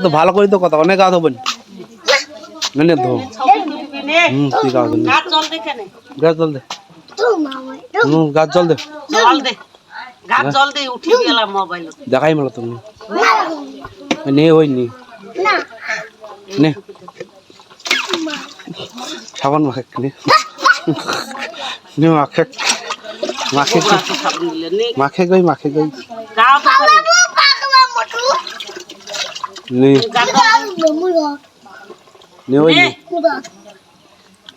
তো ভালো করে তো কথা অনেক গাছ হবেন না নে তো ঠিক আছে গাছ জল দে কেন গাছ জল দে গাছ জল দে গাছ জল দে উঠি গেলাম মোবাইল দেখাই মেলা তুমি নে ওই নি না নে সাবান মাখে নে নে মাখে মাখে মাখে গই নে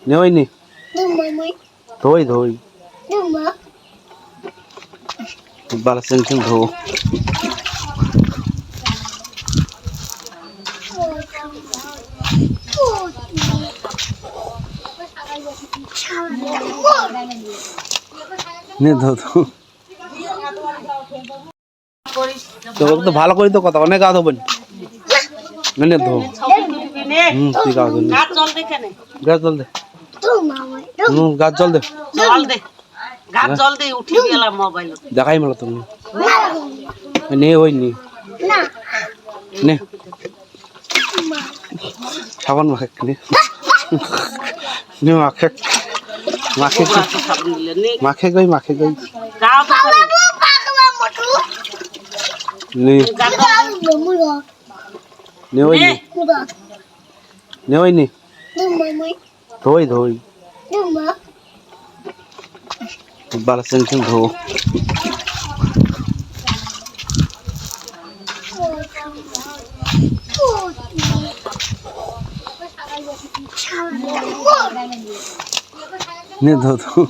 নে ওই নি ধোই ধোই বালা সেন্সন ধো নে ধো ধো তো ভালো করে তো কথা অনেক গাছ হবেন না নে ধো ঠিক আছে গাছ জল দে কেন গাছ জল দে গাছ জল দে গাছ জল দে উঠি গেলাম মোবাইল দেখাই মেলা তুমি নে ওই নি নে সাবান মাখে নে মাখে মাখে গই নে নে ওই নি ধোই ধোই বালা সেন্সন ধো নে ধো ধো